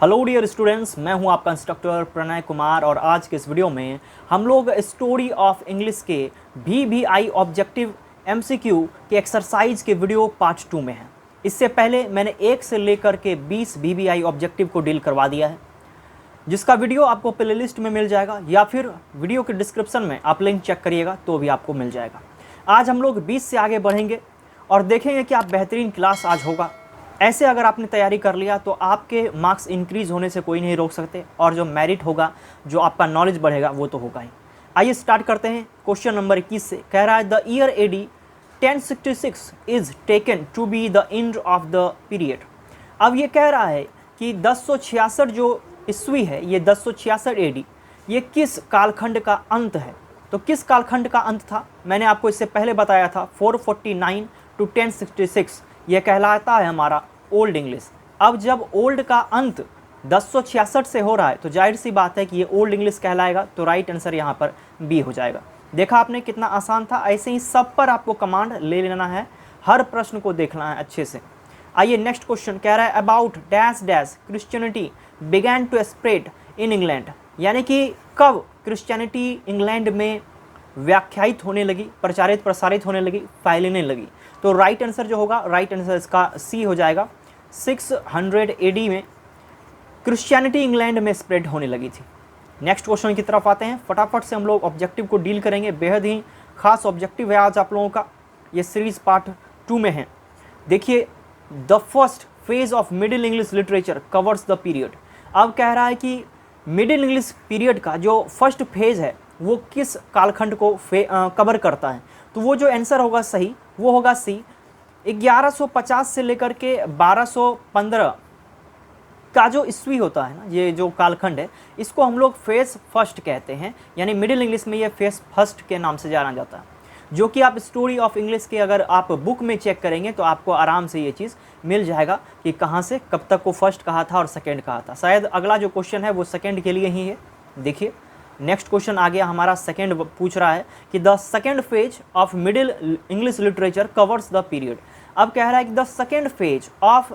Hello dear students, मैं हूं आपका इंस्ट्रक्टर प्रणय कुमार और आज के इस वीडियो में हम लोग स्टोरी ऑफ इंग्लिश के VBI ऑब्जेक्टिव MCQ के एक्सरसाइज के वीडियो पार्ट 2 में हैं। इससे पहले मैंने 1 से लेकर के 20 VBI ऑब्जेक्टिव को डील करवा दिया है, जिसका वीडियो आपको प्लेलिस्ट में मिल जाएगा या फिर वीडियो के डिस्क्रिप्शन में आप लिंक चेक करिएगा तो भी आपको मिल जाएगा। आज हम लोग 20 से आगे बढ़ेंगे और देखेंगे कि आप बेहतरीन क्लास आज होगा। ऐसे अगर आपने तैयारी कर लिया तो आपके मार्क्स इंक्रीज़ होने से कोई नहीं रोक सकते और जो मेरिट होगा, जो आपका नॉलेज बढ़ेगा वो तो होगा ही। आइए स्टार्ट करते हैं। क्वेश्चन नंबर 21 से कह रहा है the year AD 1066 is taken to be the end of the period. अब ये कह रहा है कि 1066 जो ईस्वी है, ये 1066 AD ये किस कालखंड का अंत है। तो किस कालखंड का अंत था, मैंने आपको इससे पहले बताया था 449 to 1066 ये कहलाता है हमारा ओल्ड इंग्लिश। अब जब ओल्ड का अंत 1066 से हो रहा है तो जाहिर सी बात है कि ये ओल्ड इंग्लिश कहलाएगा, तो राइट आंसर यहाँ पर बी हो जाएगा। देखा आपने कितना आसान था। ऐसे ही सब पर आपको कमांड ले लेना है, हर प्रश्न को देखना है अच्छे से। आइए नेक्स्ट क्वेश्चन कह रहा है about dash dash Christianity began to spread in England, यानी कि कब क्रिश्चियनिटी इंग्लैंड में व्याख्यायित होने लगी, प्रचारित प्रसारित होने लगी, फैलने लगी। तो राइट आंसर जो होगा, राइट आंसर इसका सी हो जाएगा। 600 AD में क्रिश्चियनिटी इंग्लैंड में स्प्रेड होने लगी थी। नेक्स्ट क्वेश्चन की तरफ आते हैं। फटाफट से हम लोग ऑब्जेक्टिव को डील करेंगे। बेहद ही खास ऑब्जेक्टिव है आज आप लोगों का, ये सीरीज पार्ट 2 में है। देखिए, the first phase of middle English literature covers the period. अब कह रहा है कि मिडिल इंग्लिश पीरियड का जो फर्स्ट फेज है वो किस कालखंड को कवर करता है। तो वो जो आंसर होगा सही वो होगा सी। 1150 से लेकर के 1215 का जो ईस्वी होता है ना, ये जो कालखंड है, इसको हम लोग फेज फर्स्ट कहते हैं, यानी मिडिल इंग्लिश में ये फेज फर्स्ट के नाम से जाना जाता है। जो कि आप स्टोरी ऑफ इंग्लिश के अगर आप बुक में चेक करेंगे तो आपको आराम से ये चीज़ मिल जाएगा कि कहाँ से कब तक को फर्स्ट कहा था और सेकेंड कहा था। शायद अगला जो क्वेश्चन है वो सेकेंड के लिए ही है। देखिए नेक्स्ट क्वेश्चन आ गया हमारा, सेकेंड पूछ रहा है कि the second phase of middle English literature covers the period. अब कह रहा है कि the second phase of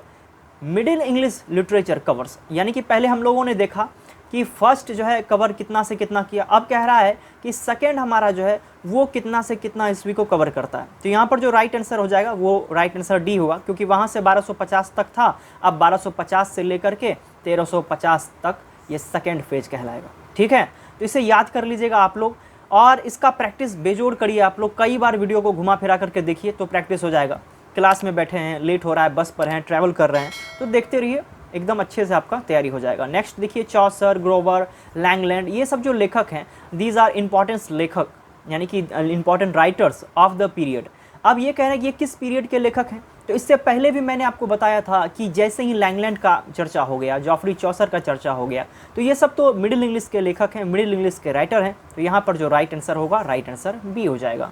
middle English literature covers, यानी कि पहले हम लोगों ने देखा कि फर्स्ट जो है कवर कितना से कितना किया। अब कह रहा है कि सेकेंड हमारा जो है वो कितना से कितना ईस्वी को कवर करता है। तो यहाँ पर जो राइट आंसर हो जाएगा वो राइट आंसर डी होगा, क्योंकि वहाँ से 1250 तक था, अब 1250 से लेकर के 1350 तक ये सेकेंड फेज कहलाएगा। ठीक है, तो इसे याद कर लीजिएगा आप लोग और इसका प्रैक्टिस बेजोड़ करिए आप लोग। कई बार वीडियो को घुमा फिरा करके देखिए तो प्रैक्टिस हो जाएगा। क्लास में बैठे हैं, लेट हो रहा है, बस पर हैं, ट्रैवल कर रहे हैं, तो देखते रहिए, एकदम अच्छे से आपका तैयारी हो जाएगा। नेक्स्ट देखिए, चौसर, ग्रोवर, लैंगलैंड, ये सब जो लेखक हैं, दीज आर इंपॉर्टेंट लेखक, यानी कि important writers of the period. अब ये कह रहे हैं कि ये किस पीरियड के लेखक हैं। तो इससे पहले भी मैंने आपको बताया था कि जैसे ही लैंगलैंड का चर्चा हो गया, जॉफरी चौसर का चर्चा हो गया, तो ये सब तो मिडिल इंग्लिश के लेखक हैं, मिडिल इंग्लिश के राइटर हैं। तो यहाँ पर जो राइट आंसर होगा, राइट आंसर बी हो जाएगा।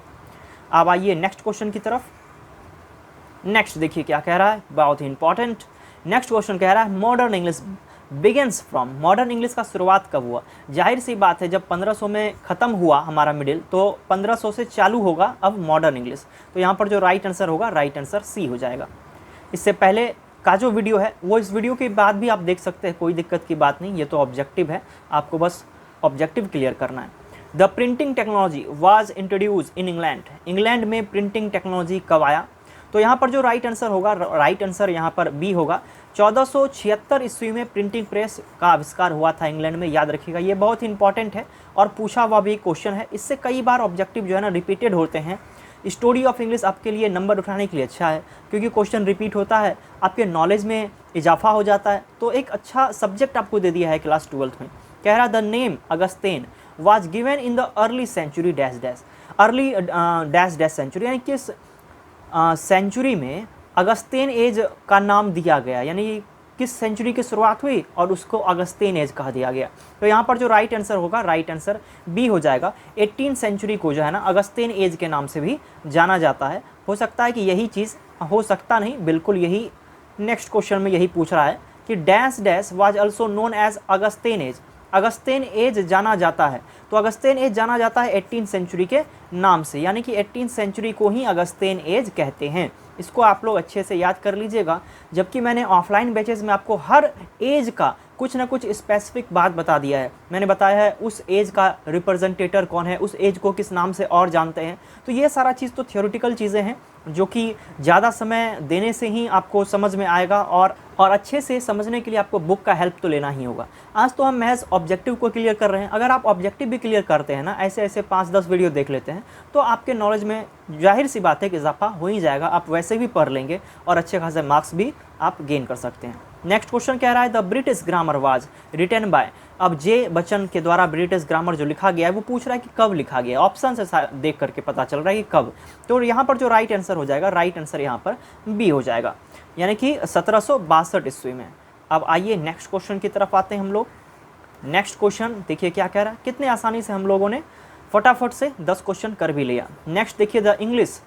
अब आइए नेक्स्ट क्वेश्चन की तरफ। नेक्स्ट देखिए क्या कह रहा है, बहुत ही इंपॉर्टेंट। नेक्स्ट क्वेश्चन कह रहा है modern English begins from. Modern English का शुरुआत कब हुआ। जाहिर सी बात है, जब 1500 में ख़त्म हुआ हमारा मिडिल, तो 1500 से चालू होगा अब मॉडर्न इंग्लिश। तो यहाँ पर जो राइट आंसर होगा, राइट आंसर सी हो जाएगा। इससे पहले का जो वीडियो है वो इस वीडियो के बाद भी आप देख सकते हैं, कोई दिक्कत की बात नहीं। ये तो ऑब्जेक्टिव है, आपको बस ऑब्जेक्टिव क्लियर करना है। The printing technology was introduce in England. England में प्रिंटिंग टेक्नोलॉजी कब आया। तो यहाँ पर जो राइट आंसर होगा, राइट आंसर यहाँ पर बी होगा। 1476 ईस्वी में प्रिंटिंग प्रेस का आविष्कार हुआ था इंग्लैंड में, याद रखिएगा। ये बहुत ही इंपॉर्टेंट है और पूछा हुआ भी क्वेश्चन है। इससे कई बार ऑब्जेक्टिव जो है ना रिपीटेड होते हैं। स्टोरी ऑफ इंग्लिश आपके लिए नंबर उठाने के लिए अच्छा है, क्योंकि क्वेश्चन रिपीट होता है, आपके नॉलेज में इजाफा हो जाता है। तो एक अच्छा सब्जेक्ट आपको दे दिया है क्लास 12th में। कह रहा the name Augustine was given in the early century dash dash. Early dash dash century, यानी किस सेंचुरी में अगस्तीन एज का नाम दिया गया, यानी किस सेंचुरी की शुरुआत हुई और उसको अगस्तीन एज कहा दिया गया। तो यहाँ पर जो राइट आंसर होगा, राइट आंसर बी हो जाएगा। 18 सेंचुरी को जो है ना अगस्तीन एज के नाम से भी जाना जाता है। हो सकता है कि यही चीज़, हो सकता नहीं, बिल्कुल यही नेक्स्ट क्वेश्चन में यही पूछ रहा है कि dash dash was also known as Augustine age. Augustine age जाना जाता है, तो अगस्तीन एज जाना जाता है 18 सेंचुरी के नाम से, यानी कि 18 सेंचुरी को ही अगस्तीन एज कहते हैं। इसको आप लोग अच्छे से याद कर लीजिएगा। जबकि मैंने ऑफलाइन बैचेस में आपको हर एज का कुछ ना कुछ स्पेसिफिक बात बता दिया है। मैंने बताया है उस एज का रिप्रेजेंटेटर कौन है, उस एज को किस नाम से और जानते हैं। तो ये सारा चीज़ तो थियोरेटिकल चीज़ें हैं जो कि ज़्यादा समय देने से ही आपको समझ में आएगा, और अच्छे से समझने के लिए आपको बुक का हेल्प तो लेना ही होगा। आज तो हम महज ऑब्जेक्टिव को क्लियर कर रहे हैं। अगर आप ऑब्जेक्टिव भी क्लियर करते हैं ना, ऐसे ऐसे 5-10 वीडियो देख लेते हैं, तो आपके नॉलेज में जाहिर सी बात है कि इजाफा हो ही जाएगा। आप वैसे भी पढ़ लेंगे और अच्छे खासे मार्क्स भी आप गेन कर सकते हैं। नेक्स्ट क्वेश्चन कह रहा है the British grammar was written by. अब जे बच्चन के द्वारा ब्रिटिश ग्रामर जो लिखा गया है वो पूछ रहा है कि कब लिखा गया। ऑप्शन से देख करके पता चल रहा है कि कब। तो यहाँ पर जो राइट आंसर हो जाएगा, राइट आंसर यहाँ पर बी हो जाएगा, यानी कि 1762 ईस्वी में। अब आइए नेक्स्ट क्वेश्चन की तरफ आते हैं हम लोग। नेक्स्ट क्वेश्चन देखिए क्या कह रहा है। कितने आसानी से हम लोगों ने फटाफट से 10 क्वेश्चन कर भी लिया। नेक्स्ट देखिए the English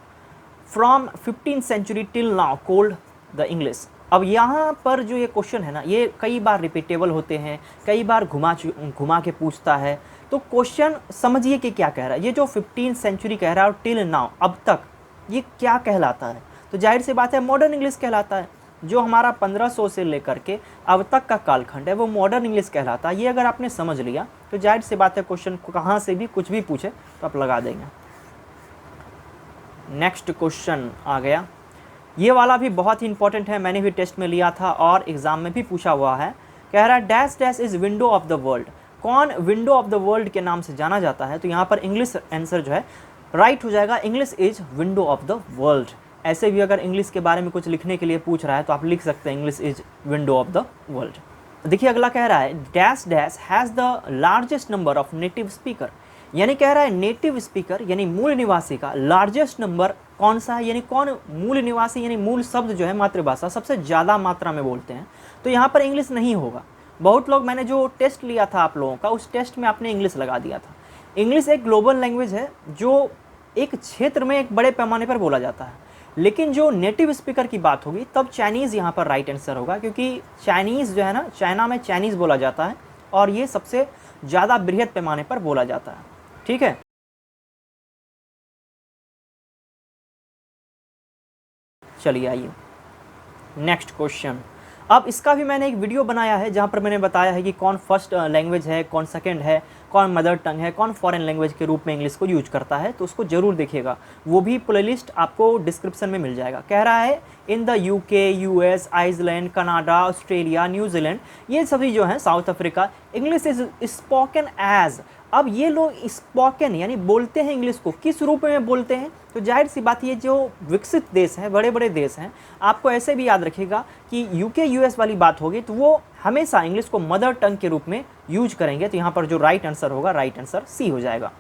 from 15th century till now called the English. अब यहाँ पर जो ये क्वेश्चन है ना, ये कई बार रिपीटेबल होते हैं, कई बार घुमा के पूछता है। तो क्वेश्चन समझिए कि क्या कह रहा है। ये जो 15th सेंचुरी कह रहा है और टिल नाउ, अब तक, ये क्या कहलाता है? तो जाहिर सी बात है मॉडर्न इंग्लिश कहलाता है। जो हमारा 1500 से लेकर के अब तक का कालखंड है वो मॉडर्न इंग्लिश कहलाता है। ये अगर आपने समझ लिया तो जाहिर सी बात है क्वेश्चन कहाँ से भी कुछ भी पूछे तो आप लगा देंगे। नेक्स्ट क्वेश्चन आ गया, ये वाला भी बहुत ही इंपॉर्टेंट है, मैंने भी टेस्ट में लिया था और एग्जाम में भी पूछा हुआ है। कह रहा है dash dash is window of the world. कौन विंडो ऑफ द वर्ल्ड के नाम से जाना जाता है? तो यहाँ पर इंग्लिश आंसर जो है राइट हो जाएगा, English is window of the world. ऐसे भी अगर इंग्लिश के बारे में कुछ लिखने के लिए पूछ रहा है तो आप लिख सकते हैं English is window of the world. देखिए अगला कह रहा है dash dash has the largest number of native speaker. यानी कह रहा है नेटिव स्पीकर यानी मूल निवासी का लार्जेस्ट नंबर कौन सा है, यानी कौन मूल निवासी यानी मूल शब्द जो है मातृभाषा सबसे ज़्यादा मात्रा में बोलते हैं। तो यहाँ पर इंग्लिश नहीं होगा। बहुत लोग, मैंने जो टेस्ट लिया था आप लोगों का, उस टेस्ट में आपने इंग्लिश लगा दिया था। इंग्लिश एक ग्लोबल लैंग्वेज है जो एक क्षेत्र में एक बड़े पैमाने पर बोला जाता है, लेकिन जो नेटिव स्पीकर की बात होगी तब चाइनीज़ यहाँ पर राइट आंसर होगा, क्योंकि चाइनीज़ जो है ना, चाइना में चाइनीज़ बोला जाता है और ये सबसे ज़्यादा बृहद पैमाने पर बोला जाता है। ठीक है, चलिए आइए नेक्स्ट क्वेश्चन। अब इसका भी मैंने एक वीडियो बनाया है जहाँ पर मैंने बताया है कि कौन फर्स्ट लैंग्वेज है, कौन सेकंड है, कौन मदर टंग है, कौन फॉरेन लैंग्वेज के रूप में इंग्लिश को यूज करता है। तो उसको जरूर देखिएगा, वो भी प्लेलिस्ट आपको डिस्क्रिप्शन में मिल जाएगा। कह रहा है in the UK, US, Iceland, Canada, Australia, New Zealand, ये सभी जो हैं, South Africa, English is spoken as. अब ये लोग स्पोकन यानी बोलते हैं इंग्लिश को किस रूप में बोलते हैं? तो जाहिर सी बात, ये जो विकसित देश हैं, बड़े बड़े देश हैं, आपको ऐसे भी याद रखिएगा कि यूके यूएस वाली बात होगी तो वो हमेशा इंग्लिश को मदर टंग के रूप में यूज करेंगे। तो यहाँ पर जो राइट आंसर होगा, राइट आंसर सी हो जाएगा।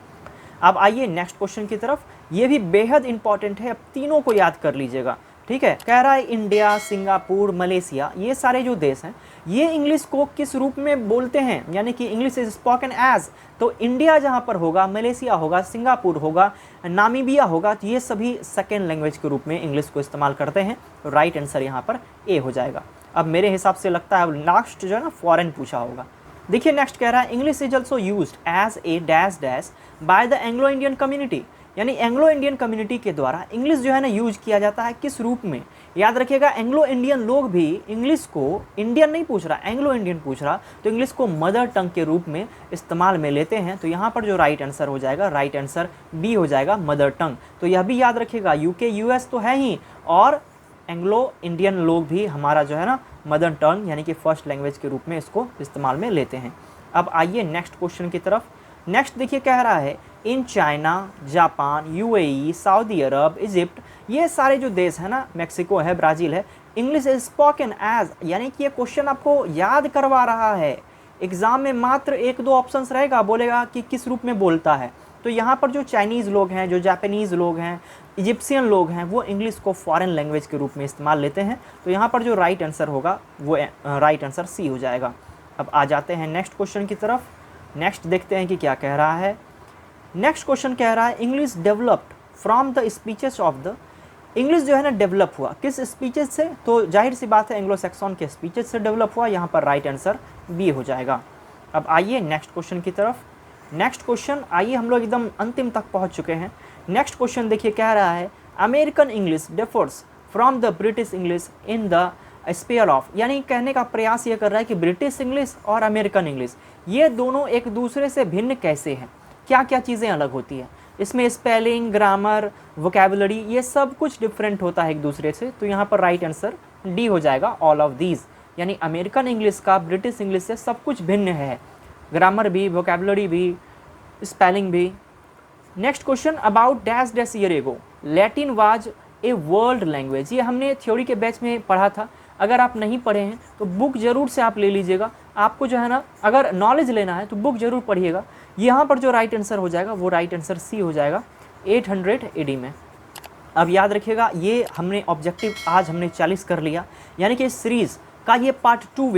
अब आइए नेक्स्ट क्वेश्चन की तरफ। ये भी बेहद इंपॉर्टेंट है, अब तीनों को याद कर लीजिएगा। ठीक है, कह रहा है इंडिया, सिंगापुर, मलेशिया, ये सारे जो देश हैं ये इंग्लिश को किस रूप में बोलते हैं, यानी कि इंग्लिश इज स्पोकन एज। तो इंडिया जहाँ पर होगा, मलेशिया होगा, सिंगापुर होगा, नामीबिया होगा, तो ये सभी सेकेंड लैंग्वेज के रूप में इंग्लिश को इस्तेमाल करते हैं। तो राइट आंसर यहाँ पर ए हो जाएगा। अब मेरे हिसाब से लगता है अब लास्ट जो है ना फॉरेन पूछा होगा। देखिए नेक्स्ट कह रहा है English is also used as a dash dash by the Anglo Indian community. यानी एंग्लो इंडियन कम्युनिटी के द्वारा इंग्लिश जो है ना यूज किया जाता है किस रूप में? याद रखिएगा एंग्लो इंडियन लोग भी इंग्लिश को, इंडियन नहीं पूछ रहा, एंग्लो इंडियन पूछ रहा, तो इंग्लिश को मदर टंग के रूप में इस्तेमाल में लेते हैं। तो यहाँ पर जो राइट आंसर हो जाएगा, राइट आंसर बी हो जाएगा, मदर टंग। तो यह भी याद रखिएगा यूके यूएस तो है ही, और एंग्लो इंडियन लोग भी हमारा जो है ना मदर टंग यानी कि फर्स्ट लैंग्वेज के रूप में इसको इस्तेमाल में लेते हैं। अब आइए नेक्स्ट क्वेश्चन की तरफ। नेक्स्ट देखिए कह रहा है in China, Japan, UAE, Saudi Arab, Egypt, ये सारे जो देश हैं ना, मेक्सिको है, ब्राज़ील है, इंग्लिश इज स्पोकन एज। यानी कि ये क्वेश्चन आपको याद करवा रहा है। एग्जाम में मात्र 1-2 ऑप्शंस रहेगा, बोलेगा कि किस रूप में बोलता है। तो यहाँ पर जो चाइनीज़ लोग हैं, जो जापानीज़ लोग हैं, इजिप्शियन लोग हैं, वो इंग्लिश को फॉरेन लैंग्वेज के रूप में इस्तेमाल लेते हैं। तो यहाँ पर जो राइट आंसर होगा वो राइट आंसर सी हो जाएगा। अब आ जाते हैं नेक्स्ट क्वेश्चन की तरफ। नेक्स्ट देखते हैं कि क्या कह रहा है। नेक्स्ट क्वेश्चन कह रहा है English developed from the speeches of the. English जो है ना डेवलप हुआ किस स्पीचेस से? तो जाहिर सी बात है एंग्लो सैक्सन के स्पीचेस से डेवलप हुआ। यहाँ पर राइट आंसर बी हो जाएगा। अब आइए नेक्स्ट क्वेश्चन की तरफ। नेक्स्ट क्वेश्चन, आइए हम लोग एकदम अंतिम तक पहुँच चुके हैं। नेक्स्ट क्वेश्चन देखिए कह रहा है American English differs from the British English in the sphere of, यानी कहने का प्रयास ये कर रहा है कि ब्रिटिश इंग्लिश और अमेरिकन इंग्लिश ये दोनों एक दूसरे से भिन्न कैसे हैं, क्या क्या चीज़ें अलग होती हैं। इसमें स्पेलिंग, ग्रामर, वोकेबुलरी ये सब कुछ डिफरेंट होता है एक दूसरे से। तो यहाँ पर राइट आंसर डी हो जाएगा, ऑल ऑफ दीज, यानी अमेरिकन इंग्लिश का ब्रिटिश इंग्लिश से सब कुछ भिन्न है, ग्रामर भी, वोकेबुलरी भी, स्पेलिंग भी। Next question, about dash dash year ago Latin was a world language. ये हमने थ्योरी के बैच में पढ़ा था। अगर आप नहीं पढ़े हैं तो बुक ज़रूर से आप ले लीजिएगा। आपको जो है ना, अगर नॉलेज लेना है तो बुक ज़रूर पढ़िएगा। यहाँ पर जो राइट आंसर हो जाएगा वो राइट आंसर सी हो जाएगा, 800 AD में। अब याद रखिएगा, ये हमने ऑब्जेक्टिव आज हमने 40 कर लिया, यानी कि इस सीरीज़ का ये पार्ट 2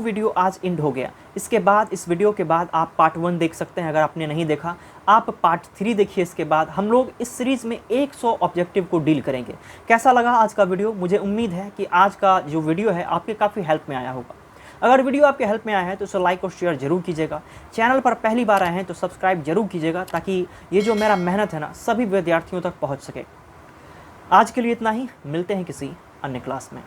वीडियो आज एंड हो गया। इसके बाद, इस वीडियो के बाद आप पार्ट 1 देख सकते हैं। अगर आपने नहीं देखा, आप पार्ट 3 देखिए। इसके बाद हम लोग इस सीरीज़ में 100 ऑब्जेक्टिव को डील करेंगे। कैसा लगा आज का वीडियो? मुझे उम्मीद है कि आज का जो वीडियो है आपके काफ़ी हेल्प में आया होगा। अगर वीडियो आपके हेल्प में आया है तो उसे लाइक और शेयर जरूर कीजिएगा। चैनल पर पहली बार आए हैं तो सब्सक्राइब जरूर कीजिएगा, ताकि ये जो मेरा मेहनत है ना सभी विद्यार्थियों तक पहुँच सके। आज के लिए इतना ही, मिलते हैं किसी अन्य क्लास में।